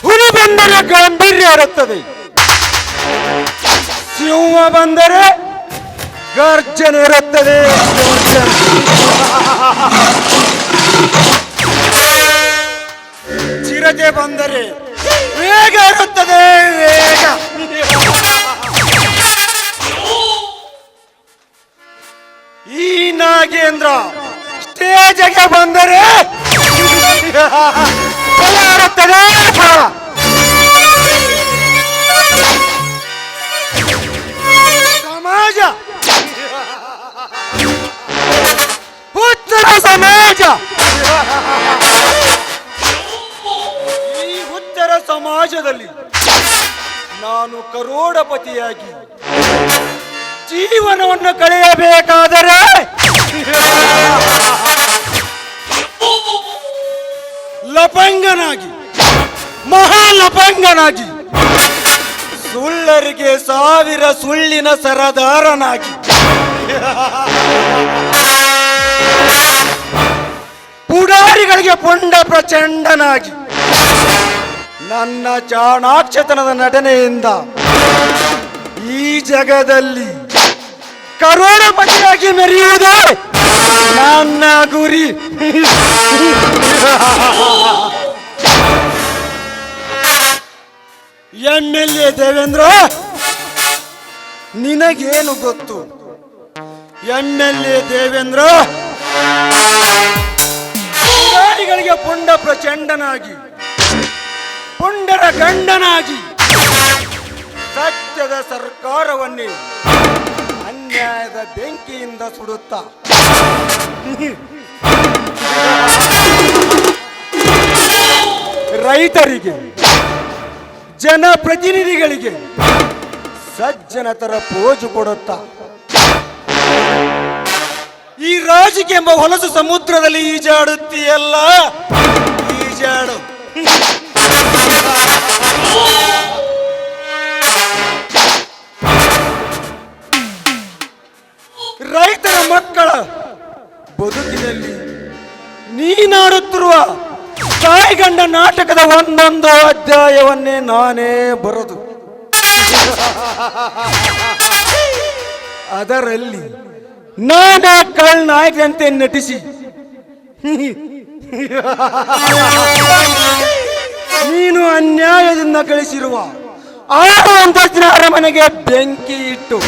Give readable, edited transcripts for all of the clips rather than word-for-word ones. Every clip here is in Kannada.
ಹುಲಿ ಬಂದರೆ ಗಾಂಭೀರ್ಯ ಇರುತ್ತದೆ, ಸಿಂಹ ಬಂದರೆ ಗರ್ಜನೆ ಇರುತ್ತದೆ. ಚಿರತೆ ಬಂದರೆ ವೇಗ ಇರುತ್ತದೆ, ವೇಗ. ಈ ನಾಗೇಂದ್ರ ಸ್ಟೇಜ್ಗೆ ಬಂದರೆ ಫಲ ಇರುತ್ತದೆ, ಫಲ. ಸಮಾಜ, ಹುಚ್ಚರ ಸಮಾಜ. ಈ ಹುಚ್ಚರ ಸಮಾಜದಲ್ಲಿ ನಾನು ಕರೋಡಪತಿಯಾಗಿ ಜೀವನವನ್ನು ಕಳೆಯಬೇಕಾದರೆ ಲಪಂಗನಾಗಿ, ಮಹಾಲಪಂಗನಾಗಿ, ಸುಳ್ಳರಿಗೆ 1000 ಸುಳ್ಳಿನ ಸರದಾರನಾಗಿ, ಪುಡಾರಿಗಳಿಗೆ ಪುಂಡ ಪ್ರಚಂಡನಾಗಿ, ನನ್ನ ಚಾಣಾಕ್ಷತನದ ನಟನೆಯಿಂದ ಈ ಜಗದಲ್ಲಿ ಕರೋಡಪತಿಯಾಗಿ ಮೆರೆಯುವುದೇ ನನ್ನ ಗುರಿ. MLA ದೇವೇಂದ್ರ, ನಿನಗೇನು ಗೊತ್ತು? MLA ದೇವೇಂದ್ರ ಪುಡಾರಿಗಳಿಗೆ ಪುಂಡ ಪ್ರಚಂಡನಾಗಿ, ಪುಂಡರ ಗಂಡನಾಗಿ, ಸತ್ಯದ ಸರ್ಕಾರವನ್ನೇ ಅನ್ಯಾಯದ ಬೆಂಕಿಯಿಂದ ಸುಡುತ್ತಾ ರೈತರಿಗೆ, ಜನಪ್ರತಿನಿಧಿಗಳಿಗೆ ಸಜ್ಜನತರ ಪೋಜು ಕೊಡುತ್ತಾ ಈ ರಾಜಕೀಯ ಎಂಬ ಹೊಲಸು ಸಮುದ್ರದಲ್ಲಿ ಈಜಾಡುತ್ತೀಯಲ್ಲ, ಈಜಾಡು. ರೈತರ ಮಕ್ಕಳ ಬದುಕಿನಲ್ಲಿ ನೀನಾಡುತ್ತಿರುವ ತಾಯಿಗಂಡ ನಾಟಕದ ಒಂದೊಂದು ಅಧ್ಯಾಯವನ್ನೇ ನಾನೇ ಬರೆದು ಅದರಲ್ಲಿ ನಾನೇ ಕಳ್ನಾಯಕಂತೆ ನಟಿಸಿ ನೀನು ಅನ್ಯಾಯದಿಂದ ಗಳಿಸಿರುವ 6 ಅಂತಸ್ತಿನ ಅರಮನೆಗೆ ಬೆಂಕಿ ಇಟ್ಟು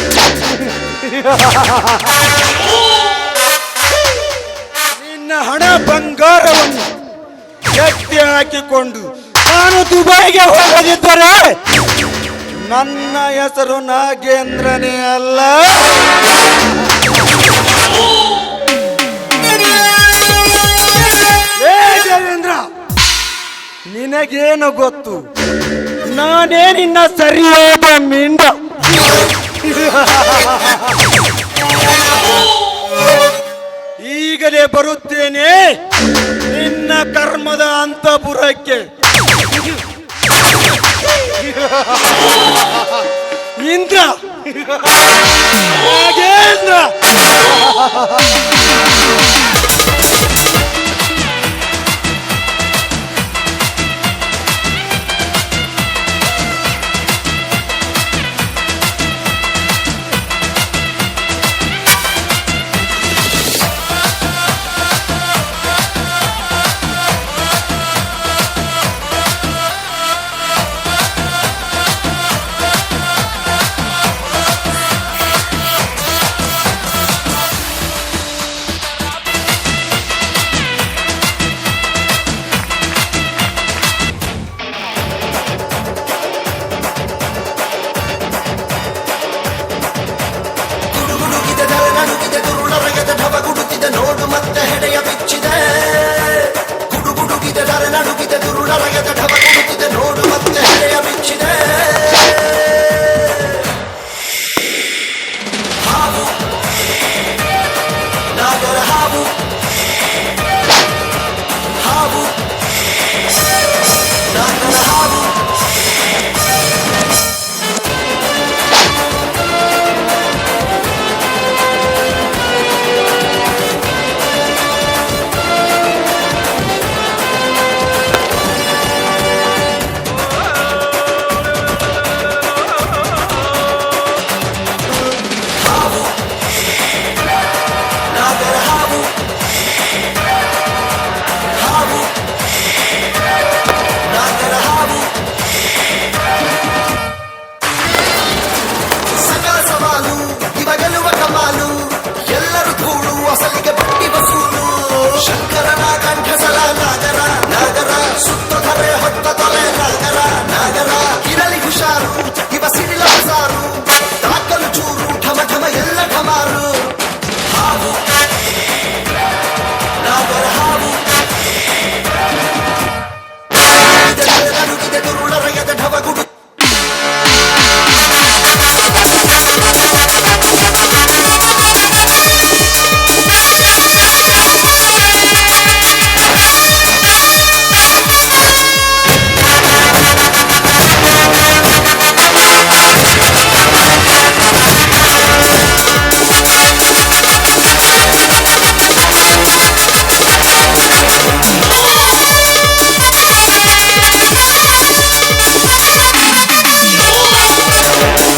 ನಿನ್ನ ಹಣ ಬಂಗಾರವನ್ನು ಎತ್ತಿ ಹಾಕಿಕೊಂಡು ನಾನು ದುಬೈಗೆ ಹೋಗದಿದ್ದರೆ ನನ್ನ ಹೆಸರು ನಾಗೇಂದ್ರನೇ ಅಲ್ಲ. ದೇವೇಂದ್ರ, ನಿನಗೇನು ಗೊತ್ತು? ನಾನೇ ನಿನ್ನ ಸರಿಯಾದ ಮಿಂಡ. ಈಗಲೇ ಬರುತ್ತೇನೆ ನಿನ್ನ ಕರ್ಮದ ಅಂತಃಪುರಕ್ಕೆ. ಇಂದ್ರ, ನಾಗೇಂದ್ರ.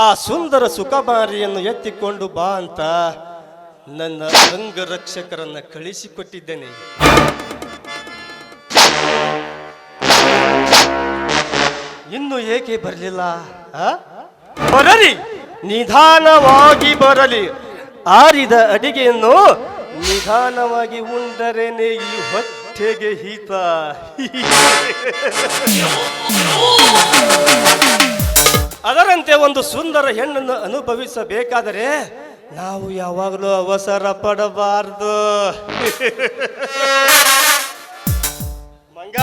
ಆ ಸುಂದರ ಸುಖಮಾರಿಯನ್ನು ಎತ್ತಿಕೊಂಡು ಬಾ ಅಂತ ನನ್ನ ಅಂಗರಕ್ಷಕರನ್ನ ಕಳಿಸಿಕೊಟ್ಟಿದ್ದೇನೆ. ಇನ್ನು ಏಕೆ ಬರಲಿಲ್ಲ? ಬರಲಿ, ನಿಧಾನವಾಗಿ ಬರಲಿ. ಆರಿದ ಅಡಿಗೆಯನ್ನು ನಿಧಾನವಾಗಿ ಉಂಡರೇನೆ ಈ ಹೊಟ್ಟೆಗೆ ಹಿತ. ಅದರಂತೆ ಒಂದು ಸುಂದರ ಹೆಣ್ಣನ್ನು ಅನುಭವಿಸಬೇಕಾದರೆ ನಾವು ಯಾವಾಗಲೂ ಅವಸರ ಪಡಬಾರದು. ಮಂಗ,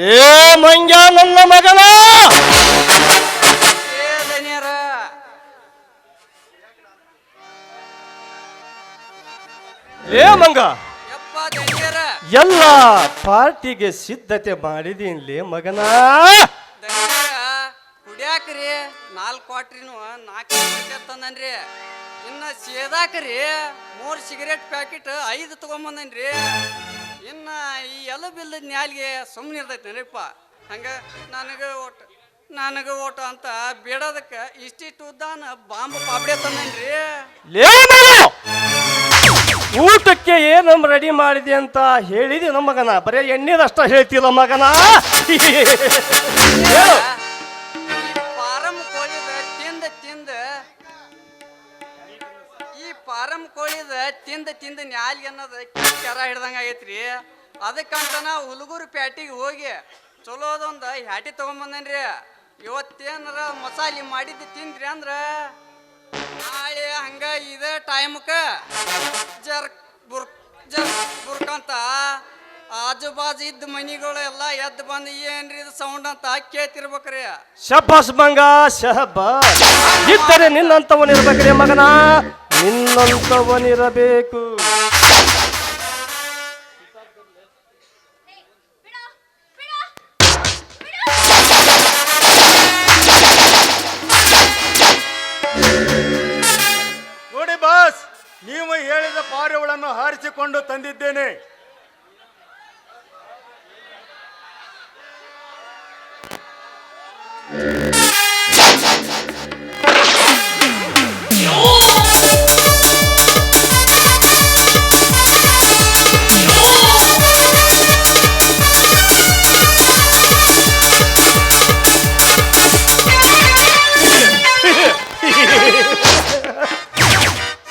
ಲೇ ಮಂಗ, ನನ್ನ ಮಗನ ಲೇ ಮಂಗ, ಎಲ್ಲ ಪಾರ್ಟಿಗೆ ಸಿದ್ಧತೆ ಮಾಡಿದೀನಿ ಲೇ ಮಗನ. ಕುಡಿಯಾಕ್ರಿ 4 ಕ್ವಾಟ್ರಿನು 4 ತಂದನ್ರಿ. ಇನ್ನ ಸೇದಾಕ್ರಿ 3 ಸಿಗರೇಟ್ ಪ್ಯಾಕೆಟ್ 5 ತಗೊಂಬಂದನ್ರಿ. ಇನ್ನ ಈ ಬಿಲ್ಲದ ನ್ಯಾಲ್ಗೆ ಸುಮ್ಮನೆ ಇರ್ತೈತೇನ್ರಿಪ್ಪ. ಹಂಗ ನನಗೆ ಓಟ ಅಂತ ಬೇಡದಕ್ಕೆ ಇಷ್ಟಿಷ್ಟು ಉದ್ದಾನ ಬಾಂಬ್ ಪಾಪಡೆ ತಂದನ್ರಿ. ಊಟಕ್ಕೆ ಏನಮ್ಮ ರೆಡಿ ಮಾಡಿದೆ ಅಂತ ಹೇಳಿದಿ ನಮ್ಮ ಮಗನ? ಬರೀ ಎಣ್ಣೆದಷ್ಟ ಹೇಳ್ತಿಲ್ಲ ಮಗನ. ಫಾರಂ ಕೋಳಿದ ತಿಂದ ನ್ಯಾಲ್ಗೆ ಅನ್ನೋದು ಕೆರ ಹಿಡ್ದಂಗ ಆಗೈತ್ರಿ. ಅದಕ್ಕಂತ ನಾವು ಹುಲಗೂರು ಪ್ಯಾಟಿಗೆ ಹೋಗಿ ಚಲೋದೊಂದು ಹ್ಯಾಟಿ ತಗೊಂಬಂದನ್ರಿ. ಇವತ್ತೇನಾರ ಮಸಾಲೆ ಮಾಡಿದ್ದು ತಿಂದ್ರಿ ಅಂದ್ರ ನಾಳೆ ಹಂಗ ಇದೇ ಟೈಮ್ಕ ಜರ್ ಬುರ್ಕಂತ ಆಜು ಬಾಜು ಇದ್ದ ಮನಿಗಳು ಎಲ್ಲ ಎದ್ದು ಬಂದು ಏನ್ರಿ ಇದು ಸೌಂಡ್ ಅಂತ ಕೇಳ್ತಿರ್ಬೇಕ್ರಿ. ಶಬಾಸ್ ಮಂಗ, ಶಬಾಸ್. ಇದ್ದರೆ ನಿನ್ನಂತವನಿರ್ಬೇಕ್ರಿ ಮಗನ, ನಿನ್ನಂತವನಿರಬೇಕು. ನೋಡಿ ಬಾಸ್, ನೀವು ಹೇಳಿದ ಪಾರಿವಾಳನ್ನು ಹಾರಿಸಿಕೊಂಡು ತಂದಿದ್ದೇನೆ.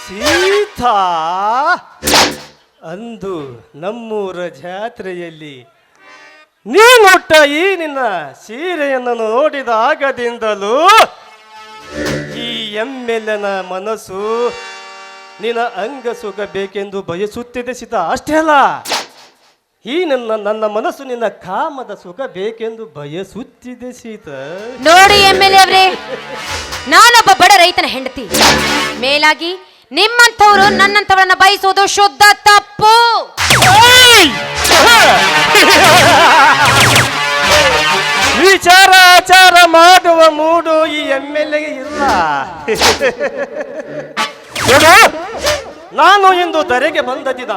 ಸೀತಾ, ಅಂದು ನಮ್ಮೂರ ಜಾತ್ರೆಯಲ್ಲಿ ನೀನುಟ್ಟ ಈ ನಿನ್ನ ಸೀರೆಯನ್ನು ನೋಡಿದಾಗದಿಂದಲೂ ಈ ಎಮ್ಮೆಲ್ಲನ ಮನಸ್ಸು ನಿನ್ನ ಅಂಗ ಸುಖ ಬೇಕೆಂದು ಬಯಸುತ್ತಿದೆ ಸೀತಾ. ಅಷ್ಟೇ ಅಲ್ಲ, ಈ ನನ್ನ ಮನಸ್ಸು ನಿನ್ನ ಕಾಮದ ಸುಖ ಬೇಕೆಂದು ಬಯಸುತ್ತಿದೆ ಸೀತಾ. ನೋಡಿ ಎಮ್ಮೆಲ್ಲೆ ಅವರೇ, ನಾನೊಬ್ಬ ಬಡ ರೈತನ ಹೆಂಡತಿ. ಮೇಲಾಗಿ ನಿಮ್ಮಂಥವ್ರು ನನ್ನಂಥವರನ್ನ ಬಯಸುವುದು ಶುದ್ಧ ತಪ್ಪು. ವಿಚಾರ ಆಚಾರ ಮಾಡುವ ಮೂಡು ಈ ಎಮ್ಮೆಲ್ಲೆಗೆ ಇಲ್ಲ. ನಾನು ಇಂದು ಧರೆಗೆ ಬಂದ ದಿನ,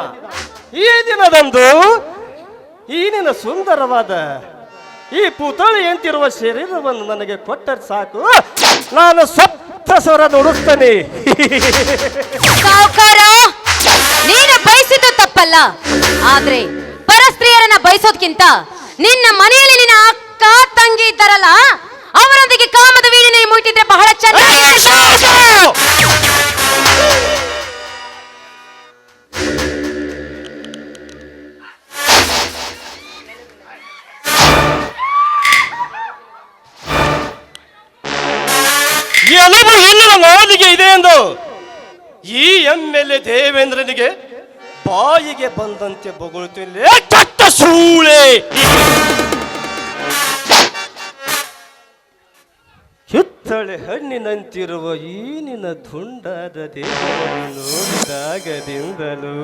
ಈ ದಿನದಂದು ಈ ನಿನ್ನ ಸುಂದರವಾದ ಈ ಪುತಳಿ ಎಂತಿರುವ ಶರೀರವನ್ನು ನನಗೆ ಕೊಟ್ಟರೆ ಸಾಕು, ನಾನು ಸಪ್ತ ಸ್ವರ ನುಡಿಸ್ತೇನೆ. ಸಾವುಕಾರ, ನೀನು ಬಯಸಿದ್ದು ತಪ್ಪಲ್ಲ, ಆದ್ರೆ ಪರಸ್ತ್ರೀಯರನ್ನ ಬಯಸೋದ್ಕಿಂತ ನಿನ್ನ ಮನೆಯಲ್ಲಿ ನಿನ್ನ ಅಕ್ಕ ತಂಗಿ ಇದ್ದಾರಲ್ಲ, ಅವರೊಂದಿಗೆ ಕಾಮದ ವೀಣೆ ಮುಟ್ಟಿದ್ರೆ ಬಹಳ ಚೆನ್ನಾಗಿ. ಎಲ್ಲವೂ ಎನ್ನುವ ನಾಲಿಗೆ ಇದೆ ಎಂದು ಈ ಎಮ್ಮೆಲ್ಲೆ ದೇವೇಂದ್ರನಿಗೆ ಬಾಯಿಗೆ ಬಂದಂತೆ ಬೊಗಳುತ್ತಿಲ್ಲ. ಕೆಟ್ಟ ಸೂಳೆ, ಹಿತ್ತಳೆ ಹಣ್ಣಿನಂತಿರುವ ಈ ನಿನ್ನ ದುಂಡಾದ ದೇಹವನ್ನು ನೋಡಿದಾಗದಿಂದಲೂ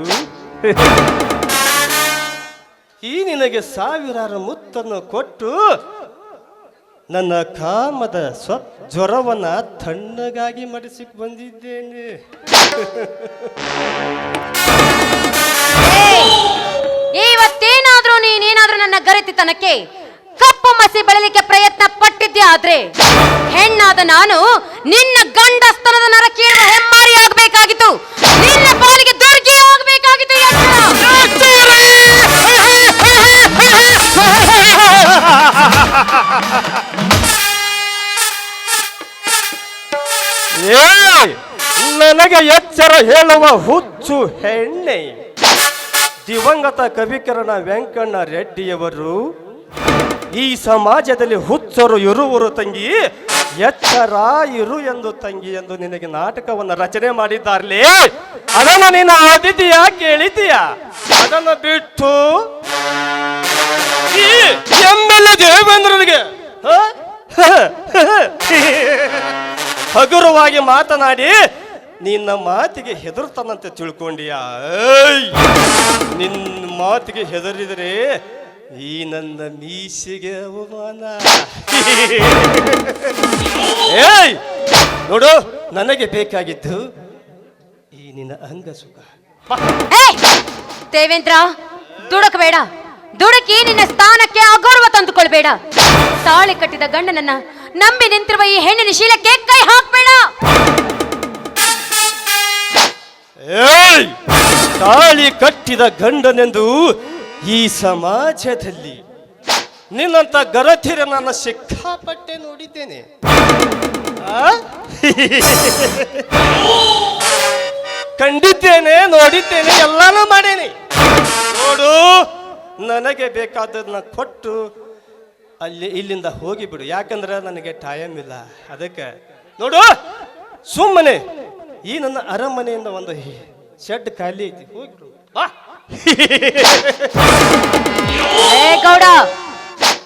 ಈ ನಿನಗೆ ಸಾವಿರಾರು ಮುತ್ತನ್ನು ಕೊಟ್ಟು ನನ್ನ ಕಾಮದ ಜ್ವರವನ್ನ ತಣ್ಣಗಾಗಿ ಮಡಿಸಿ ಬಂದಿದ್ದೇನೆ. ಇವತ್ತೇನಾದ್ರೂ ನೀನೇನಾದ್ರೂ ನನ್ನ ಗರಿತಿತನಕ್ಕೆ ಕಪ್ಪು ಮಸಿ ಬೆಳಲಿಕ್ಕೆ ಪ್ರಯತ್ನ ಪಟ್ಟಿದ್ದೆ, ಆದ್ರೆ ಹೆಣ್ಣಾದ ನಾನು ನಿನ್ನ ಗಂಡಸ್ತನದ ನರ ಕೀಳುವ ಹೆಮ್ಮಾರಿ ಆಗ್ಬೇಕಾಗಿತ್ತು, ನಿನ್ನ ಪಾಲಿಗೆ ದುರ್ಗಿ ಆಗ್ಬೇಕಾಗಿತ್ತು. ನನಗೆ ಎಚ್ಚರ ಹೇಳುವ ಹುಚ್ಚು ಹೆಣ್ಣೆ. ದಿವಂಗತ ಕವಿಕರಣ ವೆಂಕಣ್ಣ ರೆಡ್ಡಿಯವರು ಈ ಸಮಾಜದಲ್ಲಿ ಹುಚ್ಚರು ಇರುವರು ತಂಗಿ, ಎಚ್ಚರ ಇರು ಎಂದು ತಂಗಿ ಎಂದು ನಿನಗೆ ನಾಟಕವನ್ನು ರಚನೆ ಮಾಡಿದ್ದಾರಲೇ. ಅದನ್ನು ನೀನು ಆದಿದೀಯಾ, ಕೇಳಿದೀಯಾ? ಅದನ್ನು ಬಿಟ್ಟು ಈ ಎಮ್ಮೆಲ್ಲ ದೇವೇಂದ್ರನಿಗೆ ಹಗುರವಾಗಿ ಮಾತನಾಡಿ ನಿನ್ನ ಮಾತಿಗೆ ಹೆದರ್ತಾನಂತೆ ತಿಳ್ಕೊಂಡಿಯಾ? ನಿನ್ನ ಮಾತಿಗೆ ಹೆದರಿದರೆ ಈ ನನ್ನ ಮೀಸೆಗೆ ಅವಮಾನ. ಏಯ್ ನೋಡು, ನನಗೆ ಬೇಕಾಗಿದ್ದು ಈ ನಿನ್ನ ಅಂಗ ಸುಖ. ದೇವೇಂದ್ರ, ದುಡುಕಬೇಡ. ದುಡುಕಿ ನಿನ್ನ ಸ್ಥಾನಕ್ಕೆ ಅಗೌರವ ತಂದುಕೊಳ್ಬೇಡ. ತಾಳಿ ಕಟ್ಟಿದ ಗಂಡನನ್ನ ನಂಬಿ ನಿಂತಿರುವ ಈ ಹೆಣ್ಣಿನ ಶೀಲಕ್ಕೆ ಕೈ ಹಾಕ್ಬೇಡ. ಏಯ್, ತಾಳಿ ಕಟ್ಟಿದ ಗಂಡನೆಂದು ಈ ಸಮಾಜದಲ್ಲಿ ನಿನ್ನಂತ ಗರತಿರ ನನ್ನ ಸಿಕ್ಕಾಪಟ್ಟೆ ನೋಡಿದ್ದೇನೆ. ಕಂಡಿದ್ದೇನೆ, ನೋಡಿದ್ದೇನೆ, ಎಲ್ಲಾನು ಮಾಡೇನೆ. ನೋಡು, ನನಗೆ ಬೇಕಾದದನ್ನ ಕೊಟ್ಟು ಇಲ್ಲಿಂದ ಹೋಗಿಬಿಡು. ಯಾಕಂದ್ರೆ ನನಗೆ ಟೈಮ್ ಇಲ್ಲ. ಅದಕ್ಕೆ ನೋಡು, ಸುಮ್ಮನೆ ಈ ನನ್ನ ಅರಮನೆಯಿಂದ ಒಂದು ಶೆಡ್ ಖಾಲಿ ಐತಿ, ಹೋಗ್ಬಿಡು. ಗೌಡ,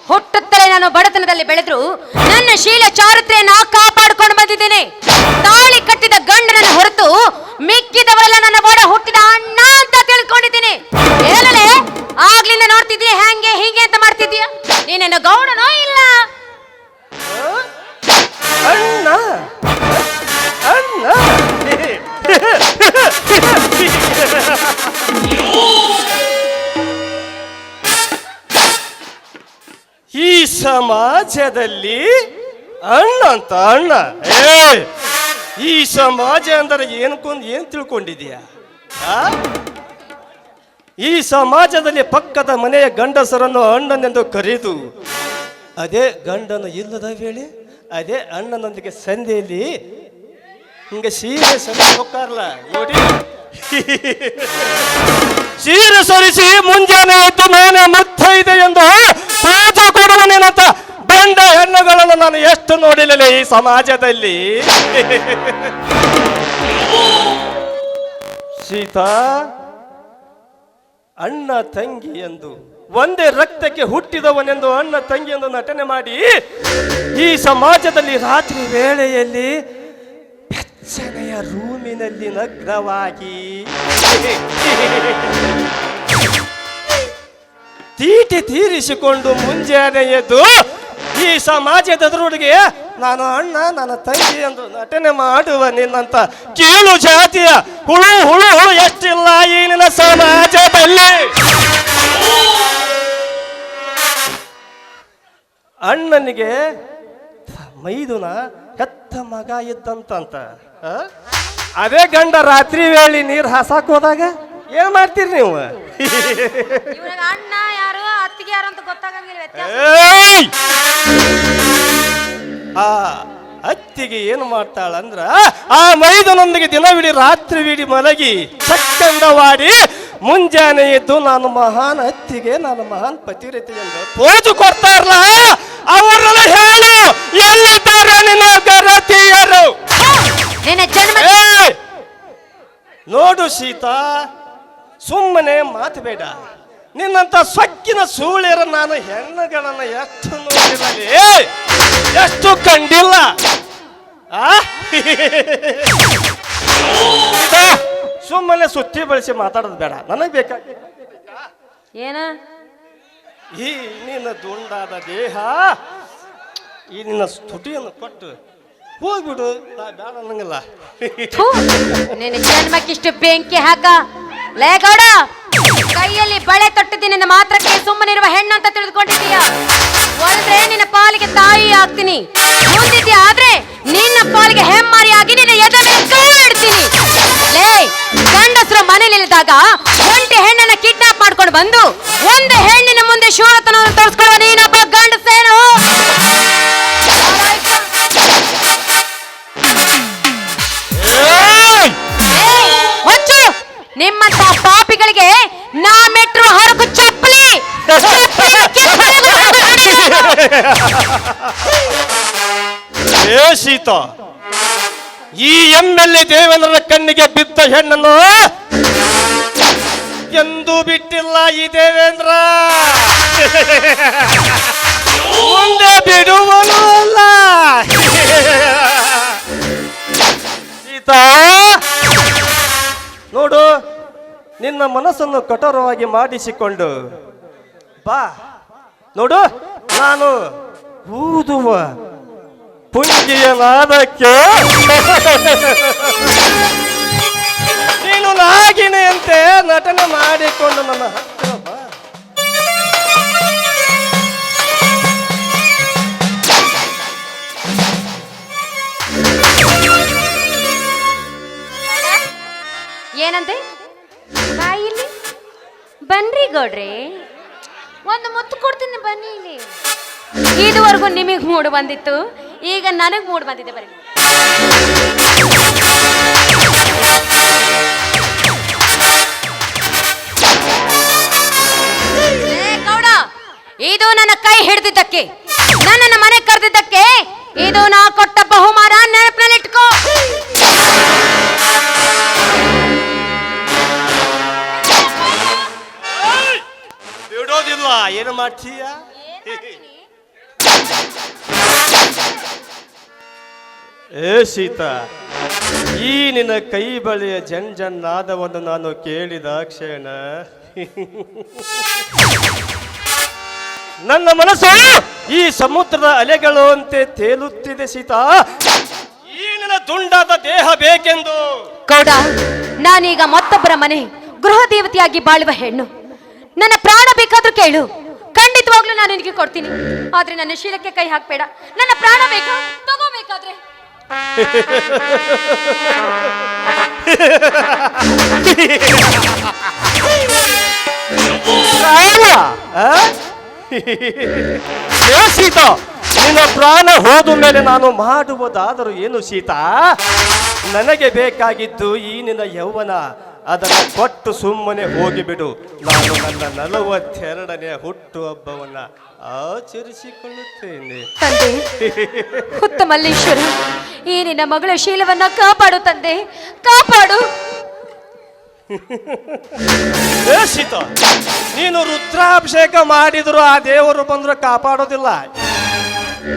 ಹುಟ್ಟುತ್ತಲೇ ನಾನು ಬಡತನದಲ್ಲಿ ಬೆಳೆದ್ರು ನನ್ನ ಶೀಲ ಚಾರಿತ್ರೆಯನ್ನ ಕಾಪಾಡಿಕೊಂಡು ಬಂದಿದ್ದೇನೆ. ತಾಳಿ ಕಟ್ಟಿದ ಗಂಡನನ್ನು ಹೊರತು ಮಿಕ್ಕಿದವರೆಲ್ಲ ನನ್ನ ಒಡ ಹುಟ್ಟಿದ ಅಣ್ಣ ಅಂತ ತಿಳ್ಕೊಂಡಿದ್ದೀನಿ. ಏನಲೇ ಆಗ್ಲಿಂದ ನೋಡ್ತಿದ್ದೀನಿ, ಹ್ಯಾಂಗೆ ಹೀಗೆ ಅಂತ ಮಾಡ್ತಿದ್ದೀಯ? ನೀನೇನು ಗೌಡನೋ ಇಲ್ಲ? ಅಣ್ಣ ಅಣ್ಣ ಈ ಸಮಾಜದಲ್ಲಿ ಅಣ್ಣ ಅಂತ ಅಣ್ಣ. ಈ ಸಮಾಜ ಅಂದರೆ ಏನ್ ತಿಳ್ಕೊಂಡಿದೀಯ? ಈ ಸಮಾಜದಲ್ಲಿ ಪಕ್ಕದ ಮನೆಯ ಗಂಡಸರನ್ನು ಅಣ್ಣನೆಂದು ಕರೆದು, ಅದೇ ಗಂಡನು ಇಲ್ಲದ ವೇಳೆ ಅದೇ ಅಣ್ಣನೊಂದಿಗೆ ಸಂಧಿಯಲ್ಲಿ ಹಿಂಗೆ ಸೀರೆ ಸರಿ ಹೋಗ್ತಾರಲ್ಲ ನೋಡಿ, ಸೀರೆ ಸರಿಸಿ ಮುಂಜಾನೆ ಎದ್ದು ನಾನೇ ಮುತ್ತೈದೆ ಎಂದು ಪೂಜೆ ಕೊಡುವನೇನಂತ ಬಂಡ ಹೆಣ್ಣುಗಳನ್ನು ನಾನು ಎಷ್ಟು ನೋಡಿಲ್ಲ ಈ ಸಮಾಜದಲ್ಲಿ. ಸೀತಾ, ಅಣ್ಣ ತಂಗಿ ಎಂದು ಒಂದೇ ರಕ್ತಕ್ಕೆ ಹುಟ್ಟಿದವನೆಂದು ಅಣ್ಣ ತಂಗಿ ಎಂದು ನಟನೆ ಮಾಡಿ ಈ ಸಮಾಜದಲ್ಲಿ ರಾತ್ರಿ ವೇಳೆಯಲ್ಲಿ ಬೆಚ್ಚನೆಯ ರೂಮಿನಲ್ಲಿ ನಗ್ನವಾಗಿ ತೀಟಿ ತೀರಿಸಿಕೊಂಡು ಮುಂಜಾನೆ ಎದ್ದು ಈ ಸಮಾಜದ ಎದುರುಡಿಗೆ ನಾನು ಅಣ್ಣ ನನ್ನ ತಂಗಿ ಎಂದು ನಟನೆ ಮಾಡುವ ನಿನ್ನಂತ ಕೀಳು ಜಾತಿಯ ಹುಳು ಹುಳು ಹುಳು ಎಷ್ಟಿಲ್ಲ ಈ ನಿನ್ನ ಸಮಾಜದಲ್ಲಿ. ಅಣ್ಣನಿಗೆ ಮೈದುನ ಹೆತ್ತ ಮಗ ಇದ್ದಂತ ಅದೇ ಗಂಡ ರಾತ್ರಿ ವೇಳೆ ನೀರು ಹಾಸಾಕ್ ಹೋದಾಗ ಏನ್ ಮಾಡ್ತೀರಿ ನೀವು? ಅಣ್ಣ ಯಾರು ಅತ್ತಿಗೆ ಯಾರು ಅಂತ ಗೊತ್ತಾಗಂಗಿಲ್ಲ. ಆ ಅತ್ತಿಗೆ ಏನು ಮಾಡ್ತಾಳಂದ್ರ ಆ ಮೈದನೊಂದಿಗೆ ದಿನವಿಡೀ ರಾತ್ರಿವಿಡೀ ಮಲಗಿ ಚಕ್ಕಂದವಾಡಿ ಮುಂಜಾನೆ ಎದ್ದು ನಾನು ಮಹಾನ್ ಅತ್ತಿಗೆ, ನಾನು ಮಹಾನ್ ಪತಿವ್ರತೆ ಎಂದು ಪೋಜು ಕೊಡ್ತಾರಲ್ಲ, ಅವರೆಲ್ಲ ಹೇಳು ಎಲ್ಲಿದ್ದಾರೆ ನಿನ್ನ ಗರತಿಯರು? ನೋಡು ಸೀತಾ, ಸುಮ್ಮನೆ ಮಾತು ಬೇಡ. ನಿನ್ನಂತ ಸೊಕ್ಕಿನ ಸೂಳ್ಯರ ನಾನು ಹೆಣ್ಣುಗಳನ್ನ ಎಷ್ಟು ನೋಡಿರಲಿ, ಎಷ್ಟು ಕಂಡಿಲ್ಲ. ಸುಮ್ಮನೆ ಸುತ್ತಿ ಬಳಸಿ ಮಾತಾಡೋದು ಬೇಡ. ನನಗೆ ಬೇಕಾಗ ಏನ ಈ ನಿನ್ನ ದುಂಡಾದ ದೇಹ, ಈ ನಿನ್ನ ಸ್ತುತಿಯನ್ನು ಕೊಟ್ಟು ಹೋಗ್ಬಿಡು. ಬೇಡ ಅನ್ನಂಗಿಲ್ಲ. ನಿನ್ನ ಜನ್ಮಕ್ಕಿಷ್ಟು ಬೆಂಕಿ ಹಾಕ. ಲೇ ಗೌಡ, ಕೈಯಲ್ಲಿ ಬಳೆ ತೊಟ್ಟಿದ್ದೀನಿ ಮಾತ್ರಕ್ಕೆ ಸುಮ್ಮನಿರುವ ಹೆಣ್ಣು ಅಂತ ತಿಳಿದುಕೊಂಡಿದ್ದೀಯ? ಒಲ್ದ್ರೆ ನಿನ್ನ ಪಾಲಿಗೆ ತಾಯಿ ಆಗ್ತೀನಿ, ಮುಂದಿದ್ದೆ ಆದ್ರೆ ನಿನ್ನ ಪಾಲಿಗೆ ಹೆಮ್ಮಾರಿಯಾಗಿ ನಿನ್ನ ಎದೆ ಮೇಲೆ ಕೈ ಇಡ್ತೀನಿ. ಲೇ, ಗಂಡಸರು ಮನೇಲಿದ್ದಾಗ ಒಂಟಿ ಹೆಣ್ಣನ್ನ ಕಿಡ್ನಾಪ್ ಮಾಡ್ಕೊಂಡು ಬಂದು ಒಂದು ಹೆಣ್ಣಿನ ಮುಂದೆ ಶೂರತನವನ್ನು ತೋರಿಸ್ಕೊಳ್ಳುವ ನೀನೊಬ್ಬ ಗಂಡಸೇನು? ಹೊಚ್ಚು, ನಿಮ್ಮಂತ ಪಾಪಿಗಳಿಗೆ ನಾ ಮೆಟ್ರೋ ಹರಕು ಚಪ್ಪಲಿ. ಏ ಸೀತಾ, ಈ MLA ದೇವೇಂದ್ರನ ಕಣ್ಣಿಗೆ ಬಿದ್ದ ಹೆಣ್ಣನ್ನು ಎಂದೂ ಬಿಟ್ಟಿಲ್ಲ ಈ ದೇವೇಂದ್ರ. ಮುಂದೆ ಬಿಡುವನು ಅಲ್ಲ. ಸೀತಾ ನೋಡು, ನಿನ್ನ ಮನಸ್ಸನ್ನು ಕಠೋರವಾಗಿ ಮಾಡಿಸಿಕೊಂಡು ಬಾ. ನೋಡು, ನಾನು ಊದುವ ಪುಂಗಿಯ ನಾದಕ್ಕೆ ನೀನು ನಾಗಿನೆಯಂತೆ ನಟನೆ ಮಾಡಿಕೊಂಡು ನನ್ನ ಹತ್ತಿರ ಬಾ. ಏನಂತೆ? ಬಾಯಿಲಿ ಬನ್ರಿ ಗೌಡ್ರೆ, ಒಂದು ಮುತ್ತು ಕೊಡ್ತೀನಿ, ಬನ್ನಿ ಇಲ್ಲಿ. ಇದುವರೆಗೂ ನಿಮಗೆ ಮೂಡ್ ಬಂದಿತ್ತು, ಈಗ ನನಗ್ ಮೂಡ್ ಬಂದಿದೆ. ಬರೀ ಗೌಡ, ಇದು ನನ್ನ ಕೈ ಹಿಡಿದಿದ್ದಕ್ಕೆ, ನನ್ನನ್ನು ಮನೆ ಕರೆದಿದ್ದಕ್ಕೆ ಇದು ನಾ ಕೊಟ್ಟ ಬಹುಮಾನ, ನೆನಪಿನಲ್ಲಿಟ್ಕೋ. ಬಿಡೋದಿಲ್ಲ. ಏನು ಮಾಡ್ತೀಯ? ಏ ಸೀತಾ, ಈ ನಿನ್ನ ಕೈ ಬಳಿಯ ಜಂಜನ್ನಾದವನ್ನು ನಾನು ಕೇಳಿದ ಕ್ಷಣ ನನ್ನ ಮನಸ್ಸು ಈ ಸಮುದ್ರದ ಅಲೆಗಳು ಅಂತೆ ತೇಲುತ್ತಿದೆ ಸೀತಾ. ಈ ನಿನ್ನ ದುಂಡಾದ ದೇಹ ಬೇಕೆಂದು. ಗೌಡ, ನಾನೀಗ ಮತ್ತೊಬ್ಬರ ಮನೆ ಗೃಹ ದೇವತೆಯಾಗಿ ಬಾಳುವ ಹೆಣ್ಣು. ನನ್ನ ಪ್ರಾಣ ಬೇಕಾದ್ರೂ ಕೇಳು, ಖಂಡಿತವಾಗ್ಲೂ ನಾನು ನಿನಗೆ ಕೊಡ್ತೀನಿ. ಆದ್ರೆ ನನ್ನ ಶೀಲಕ್ಕೆ ಕೈ ಹಾಕ್ಬೇಡ. ನನ್ನ ಪ್ರಾಣ ಬೇಕಾ? ತಗೋಬೇಕಾದ್ರೆ ಸೀತಾ, ನಿನ್ನ ಪ್ರಾಣ ಹೋದ ಮೇಲೆ ನಾನು ಮಾಡುವುದಾದರೂ ಏನು ಸೀತಾ? ನನಗೆ ಬೇಕಾಗಿದ್ದು ಈ ನಿನ್ನ ಯೌವನ. ಅದನ್ನು ಕೊಟ್ಟು ಸುಮ್ಮನೆ ಹೋಗಿಬಿಡು. ನಾನು ನನ್ನ 42ನೇ ಹುಟ್ಟುಹಬ್ಬವನ್ನ ಆಚರಿಸಿಕೊಳ್ಳುತ್ತೇನೆ. ತಂದೆ ಹುತ್ತ ಮಲ್ಲೇಶ್ವರ, ಈ ನಿನ್ನ ಮಗಳ ಶೀಲವನ್ನ ಕಾಪಾಡು ತಂದೆ, ಕಾಪಾಡು. ಏ ಸೀತಾ, ನೀನು ರುದ್ರಾಭಿಷೇಕ ಮಾಡಿದ್ರು ಆ ದೇವರು ಬಂದ್ರು ಕಾಪಾಡೋದಿಲ್ಲ.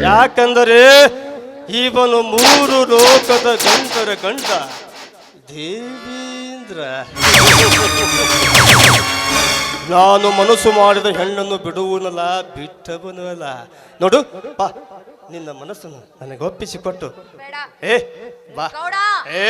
ಯಾಕಂದರೆ ಇವನು 3 ಲೋಕದ ಗಂಟರ ಗಂಡ ದೇವೇಂದ್ರ. ನಾನು ಮನಸ್ಸು ಮಾಡಿದ ಹೆಣ್ಣನ್ನು ಬಿಡುವನಲ್ಲ, ಬಿಟ್ಟವನು ಅಲ್ಲ. ನೋಡು ಬಾ, ನಿನ್ನ ಮನಸ್ಸನ್ನು ನನಗೆ ಒಪ್ಪಿಸಿಕೊಟ್ಟು. ಏ ಬಾ. ಏ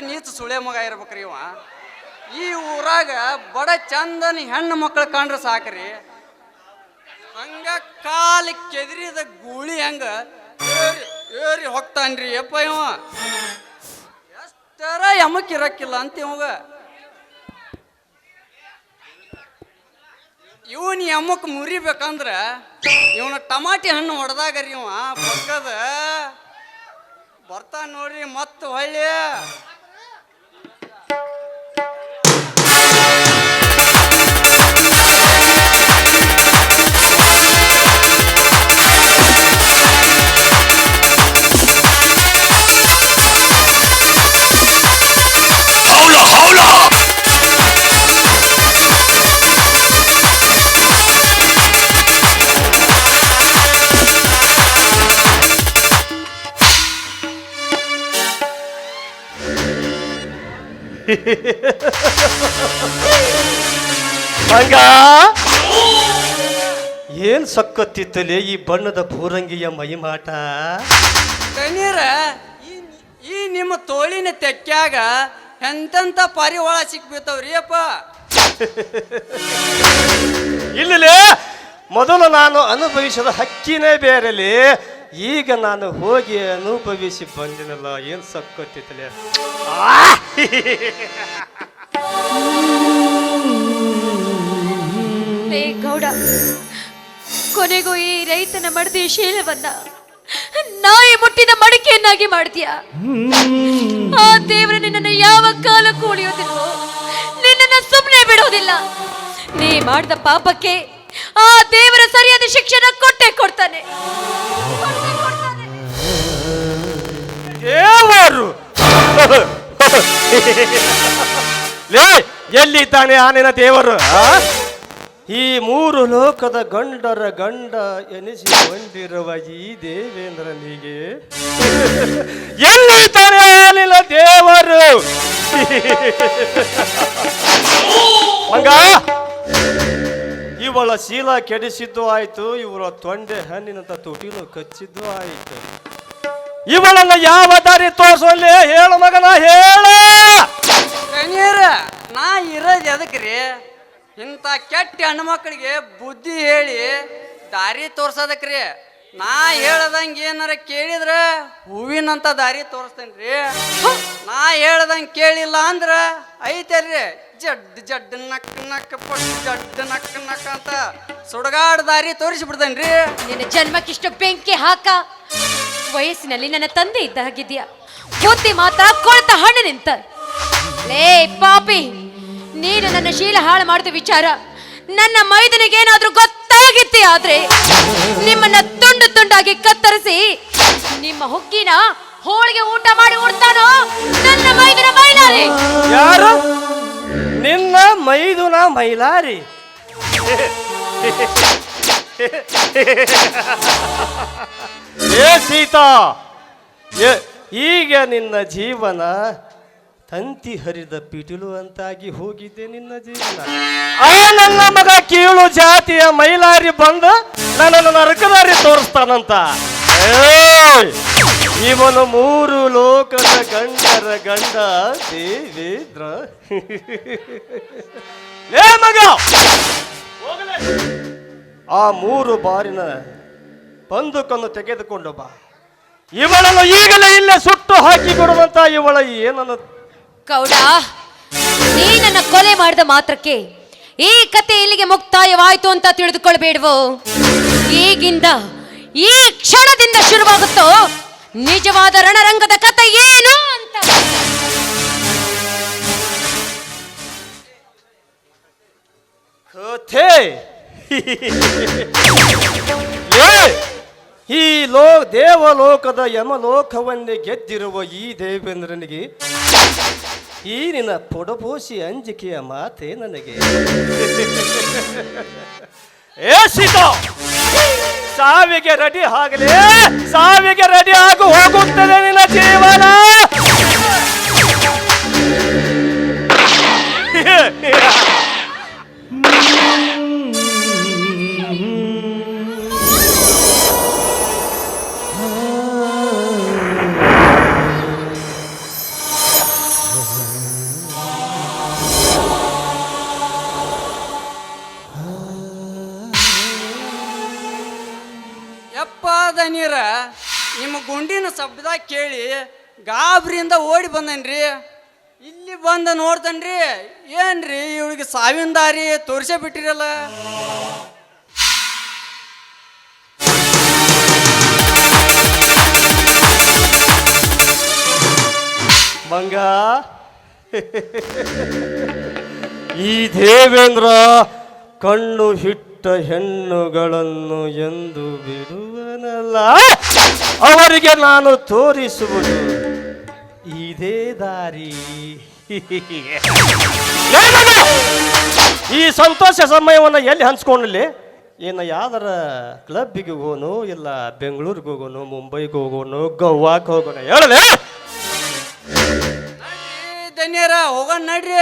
ನೀಚ ಸುಳೆ ಮಗ ಇರ್ಬೇಕ್ರಿ ಇವ. ಈ ಊರಾಗ ಬಡ ಚಂದನ ಹೆಣ್ಣು ಮಕ್ಕಳು ಕಂಡ್ರೆ ಸಾಕ್ರಿ, ಹಂಗ ಕಾಲಿ ಕೆದರಿದ ಗೂಳಿ ಹಂಗ ಏರಿ ಹೋಗ್ತಾನ್ರಿ ಯಪ್ಪ ಇವ. ಎಷ್ಟರ ಯಮಕ್ ಇರಕ್ಕಿಲ್ಲ ಅಂತ ಇವಾಗ. ಇವನ್ ಯಮಕ್ ಮುರಿಬೇಕಂದ್ರ ಇವನ ಟಮಾಟಿ ಹಣ್ಣು ಹೊಡೆದಾಗರಿ ಇವ ಪಕ್ಕದ ಬರ್ತಾನ ನೋಡ್ರಿ ಮತ್ತ ಹೊಳ್ಳಿ. ಹಂಗ ಏನ್ ಸಕ್ಕತ್ತಿತ್ತಲೆ ಈ ಬಣ್ಣದ ಭೂರಂಗಿಯ ಮೈಮಾಟ. ಕಣ್ಣೀರ ಈ ನಿಮ್ಮ ತೋಳಿನ ತೆಕ್ಕ್ಯಾಗ ಎಂತೆಂತ ಪಾರಿವಾಳ ಸಿಕ್ಬಿತ್ತವ್ರಿ ಅಪ್ಪ. ಇಲ್ಲಲೇ ಮೊದಲು ನಾನು ಅನುಭವಿಸಿದ ಹಕ್ಕಿನೇ ಬೇರೆಲಿ, ಈಗ ನಾನು ಹೋಗಿ ಅನುಭವಿಸಿ ಬಂದಿನಲ್ಲ, ಏನ್ ಸಕ್ಕತ್ತಿತ್ತಲೆ. ಲೇ ಗೌಡ, ಕೊನೆಗೂ ಈ ರೈತನ ಮಡದಿ ಶೀಲವನ್ನ ನಾಯಿ ಮುಟ್ಟಿದ ಮಡಿಕೆಯನ್ನಾಗಿ ಮಾಡ್ತೀಯ. ಆ ದೇವರ ನಿನ್ನನ್ನು ಯಾವ ಕಾಲಕ್ಕೂ ಉಳಿಯೋದಿಲ್ವೋ, ನಿನ್ನನ್ನ ಸುಮ್ಮನೆ ಬಿಡೋದಿಲ್ಲ. ನೀ ಮಾಡಿದ ಪಾಪಕ್ಕೆ ಆ ದೇವರ ಸರಿಯಾದ ಶಿಕ್ಷಣ ಕೊಟ್ಟೆ ಕೊಡ್ತಾನೆ. ದೇವರು ಲೇ, ಎಲ್ಲಿದ್ದಾನೆ ಆ ನಿನ್ನ ದೇವರು? ಈ ಮೂರು ಲೋಕದ ಗಂಡರ ಗಂಡ ಎನಿಸಿಕೊಂಡಿರುವ ಈ ದೇವೇಂದ್ರನಿಗೆ ಎಲ್ಲಿದ್ದಾನೆ ಆ ನಿನ್ನ ದೇವರು? ಮಂಗ, ಇವಳ ಶೀಲ ಕೆಡಿಸಿದ್ದು ಆಯ್ತು, ಇವಳ ತೊಂಡೆ ಹಣ್ಣಿನಂತ ತುಟಿಲು ಕಚ್ಚಿದ್ದು ಆಯ್ತು. ಇವಳನ್ನ ಯಾವ ದಾರಿ ತೋರ್ಸೋಲ್ಲೇ? ಹೇಳು ಮಗನ, ಹೇಳ. ಕಣ್ಣೀರ ನಾ ಇರೋದು ಎದಕ್ರಿ? ಇಂಥ ಕೆಟ್ಟ ಹೆಣ್ಮಕ್ಳಿಗೆ ಬುದ್ಧಿ ಹೇಳಿ ದಾರಿ ತೋರ್ಸೋದಕ್ರಿ. ನಾ ಹೇಳ್ದಂಗೆ ಏನಾರ ಕೇಳಿದ್ರ ಹೂವಿನಂತ ದಾರಿ ತೋರಿಸ್ತೇನ್ರಿ. ನಾ ಹೇಳ್ದಂಗೆ ಕೇಳಿಲ್ಲ ಅಂದ್ರ ಐತರ್ರಿ ಜಡ್ ಜಡ್ ನಕ್ ನಕ್ ಪಟ್ ಜಡ್ ನಕ್ ನಕ್ ಅಂತ ಸುಡಗಾಡ್ ದಾರಿ ತೋರಿಸ್ಬಿಡ್ತೇನ್ರಿ. ನಿನ್ನ ಜನ್ಮಕ್ಕಿಷ್ಟು ಬೆಂಕಿ ಹಾಕ. ವಯಸ್ಸಿನಲ್ಲಿ ನನ್ನ ತಂದೆ ಇದ್ದಾಗಿದ್ಯಾ, ಬುದ್ಧಿ ಮಾತ್ರ ಕೊಳ್ತ ಹಣ್ಣು ನಿಂತ. ಲೇ ಪಾಪಿ, ನೀನು ನನ್ನ ಶೀಲ ಹಾಳು ಮಾಡಿದ ವಿಚಾರ ನನ್ನ ಮೈದನಿಗೇನಾದ್ರೂ ಗೊತ್ತಾಗಿತ್ತೆ ಆದ್ರೆ ನಿಮ್ಮನ್ನ ತುಂಡು ತುಂಡಾಗಿ ಕತ್ತರಿಸಿ ನಿಮ್ಮ ಹುಗ್ಗಿನ ಹೋಳಿಗೆ ಊಟ ಮಾಡಿ ಉಡ್ತಾನೋ ನನ್ನ ಮೈದನ ಮೈಲಾರಿ. ಯಾರು? ನಿನ್ನ ಮೈದುನ ಮೈಲಾರಿ? ಏ ಸೀತಾ, ಈಗ ನಿನ್ನ ಜೀವನ ತಂತಿ ಹರಿದ ಪಿಟಿಲು ಅಂತಾಗಿ ಹೋಗಿದೆ ನಿನ್ನ ಜೀವನ. ಆ ನನ್ನ ಮಗ ಕೀಳು ಜಾತಿಯ ಮೈಲಾರಿ ಬಂದು ನನ್ನನ್ನು ನರಕದಾರಿ ತೋರಿಸ್ತಾನಂತ. ಇವನು ಮೂರು ಲೋಕದ ಗಂಡರ ಗಂಡ ದೇವೇಂದ್ರ. ಲೇ ಮಗ, ಆ ಮೂರು ಬಾರಿನ ಬಂದುಕನ್ನು ತೆಗೆದುಕೊಂಡು ಬಾ. ಇವಳನ್ನು ಈಗಲೇ ಇಲ್ಲೇ ಸುಟ್ಟು ಹಾಕಿ ಕೊಡುವಂತ ಇವಳ ಏನನ್ನು. ಗೌಡ, ನೀ ನನ್ನ ಕೊಲೆ ಮಾಡಿದ ಮಾತ್ರಕ್ಕೆ ಈ ಕತೆ ಇಲ್ಲಿಗೆ ಮುಕ್ತಾಯವಾಯ್ತು ಅಂತ ತಿಳಿದುಕೊಳ್ಬೇಡವೋ. ಈಗಿಂದ ಈ ಕ್ಷಣದಿಂದ ಶುರುವಾಗುತ್ತೋ ನಿಜವಾದ ರಣರಂಗದ ಕತೆ ಏನು ಅಂತ. ಕಥೆ ಈ ದೇವಲೋಕದ ಯಮಲೋಕವನ್ನೇ ಗೆದ್ದಿರುವ ಈ ದೇವೇಂದ್ರನಿಗೆ ಈ ನಿನ್ನ ಪೊಡಬೋಸಿ ಅಂಜಿಕೆಯ ಮಾತೆ ನನಗೆ. ಏ ಸೀತಾ, ಸಾವಿಗೆ ರೆಡಿ ಆಗಲೇ, ಸಾವಿಗೆ ರೆಡಿ ಆಗಿ ಹೋಗುತ್ತದೆ ನಿನ್ನ ಜೀವನ. ಯಪ್ಪಾದ ನೀರ ನಿಮ್ಮ ಗುಂಡಿನ ಶಬ್ದ ಕೇಳಿ ಗಾಬರಿಯಿಂದ ಓಡಿ ಬಂದನ್ರಿ. ಇಲ್ಲಿ ಬಂದ ನೋಡ್ತನ್ರಿ, ಏನ್ರಿ ಇವಳಿಗೆ ಸಾವಿನ ದಾರಿ ತೋರಿಸೇ ಬಿಟ್ಟಿರಲ್ಲ. ಮಂಗ, ಈ ದೇವೇಂದ್ರ ಕಣ್ಣು ಹಿಟ್ಟ ಹೆಣ್ಣುಗಳನ್ನು ಎಂದು ಬಿಡುವನಲ್ಲ. ಅವರಿಗೆ ನಾನು ತೋರಿಸುವುದು ಇದೇ ದಾರಿ. ಈ ಸಂತೋಷ ಸಮಯವನ್ನು ಎಲ್ಲಿ ಹಂಚ್ಕೊಂಡಲ್ಲಿ? ಏನು ಯಾವ್ದಾರ ಕ್ಲಬ್ಬಿಗೆ ಹೋಗೋನು, ಇಲ್ಲ ಬೆಂಗಳೂರಿಗೆ ಹೋಗೋನು, ಮುಂಬೈಗೆ ಹೋಗೋನು, ಗೋವಾಕ್ಕೆ ಹೋಗೋನು? ಹೇಳಲೇ ಗಣ್ಯರ ಹೋಗೋಣ ನಡ್ರಿ.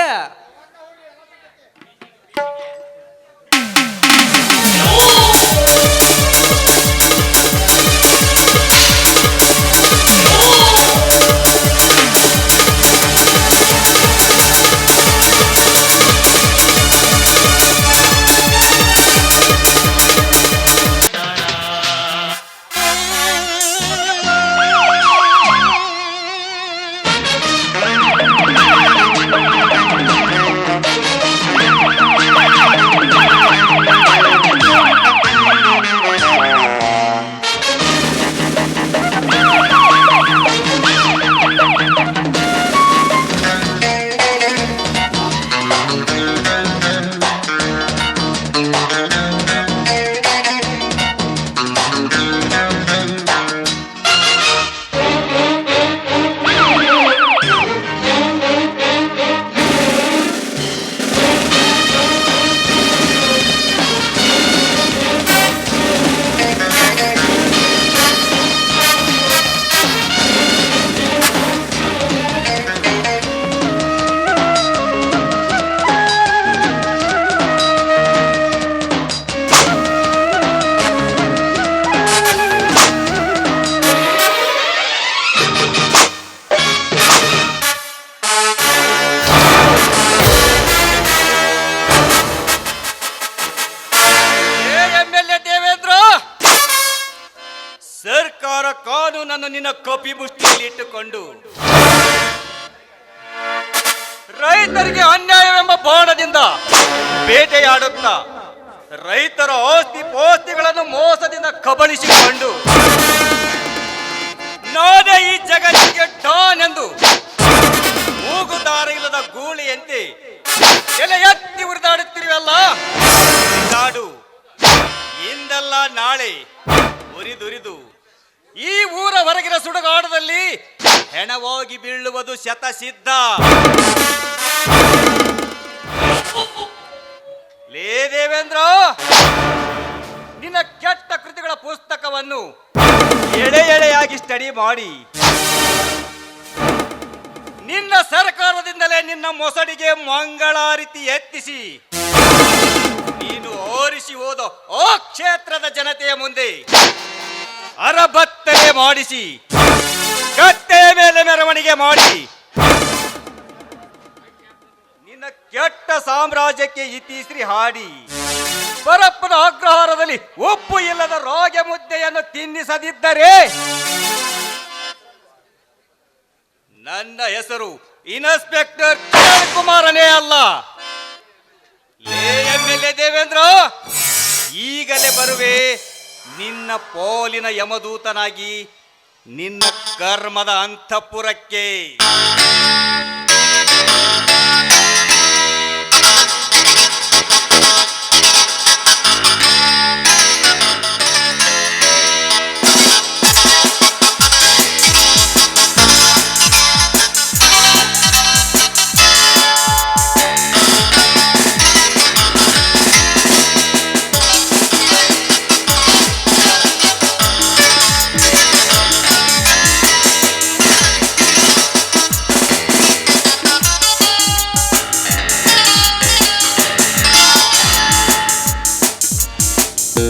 ಸರ್ಕಾರ ಕಾನೂನನ್ನು ನಿನ್ನ ಕಪಿ ಮುಷ್ಟಿಯಲ್ಲಿ ಇಟ್ಟುಕೊಂಡು ರೈತರಿಗೆ ಅನ್ಯಾಯವೆಂಬ ಬಾಣದಿಂದ ಬೇಟೆಯಾಡುತ್ತಾ ರೈತರ ಆಸ್ತಿ ಪಾಸ್ತಿಗಳನ್ನು ಮೋಸದಿಂದ ಕಬಳಿಸಿಕೊಂಡು ನಾನೇ ಈ ಜಗತ್ತಿಗೆ ಡಾನ್ ಎಂದು ಮೂಗುದಾರ ಇಲ್ಲದ ಗೂಳಿಯಂತೆ ಎಲೆ ಎತ್ತಿ ಉರಿದಾಡುತ್ತಿರುವಲ್ಲ ನಾಡು ಇಂದಲ್ಲ ನಾಳೆ ಉರಿದುರಿದು ಈ ಊರ ಹೊರಗಿನ ಸುಡುಗಾಡದಲ್ಲಿ ಹೆಣವಾಗಿ ಬೀಳುವುದು ಶತಸಿದ್ಧ. ಲೇ ದೇವೇಂದ್ರ, ನಿನ್ನ ಕೆಟ್ಟ ಕೃತಿಗಳ ಪುಸ್ತಕವನ್ನು ಎಳೆ ಎಳೆಯಾಗಿ ಸ್ಟಡಿ ಮಾಡಿ ನಿನ್ನ ಸರ್ಕಾರದಿಂದಲೇ ನಿನ್ನ ಮೊಸಡಿಗೆ ಮಂಗಳಾರತಿ ಎತ್ತಿಸಿ ನೀನು ಓರಿಸಿ ಹೋದ ಆ ಕ್ಷೇತ್ರದ ಜನತೆಯ ಮುಂದೆ ಅರಬತ್ತಲೆ ಮಾಡಿಸಿ ಕತ್ತೆಯ ಮೇಲೆ ಮೆರವಣಿಗೆ ಮಾಡಿ ನಿನ್ನ ಕೆಟ್ಟ ಸಾಮ್ರಾಜ್ಯಕ್ಕೆ ಇತಿಶ್ರೀ ಹಾಡಿ ಪರಪ್ಪನ ಅಗ್ರಹಾರದಲ್ಲಿ ಉಪ್ಪು ಇಲ್ಲದ ರಾಗಿ ಮುದ್ದೆಯನ್ನು ತಿನ್ನಿಸದಿದ್ದರೆ ನನ್ನ ಹೆಸರು ಇನ್ಸ್ಪೆಕ್ಟರ್ ಕಿರಣ್ ಕುಮಾರನೇ ಅಲ್ಲ. ಲೇ ಎಮ್ಎಲ್ಎ ದೇವೇಂದ್ರ, ಈಗಲೇ ಬರುವೆ ನಿನ್ನ ಪೋಲಿನ ಯಮದೂತನಾಗಿ ನಿನ್ನ ಕರ್ಮದ ಅಂತಃಪುರಕ್ಕೆ.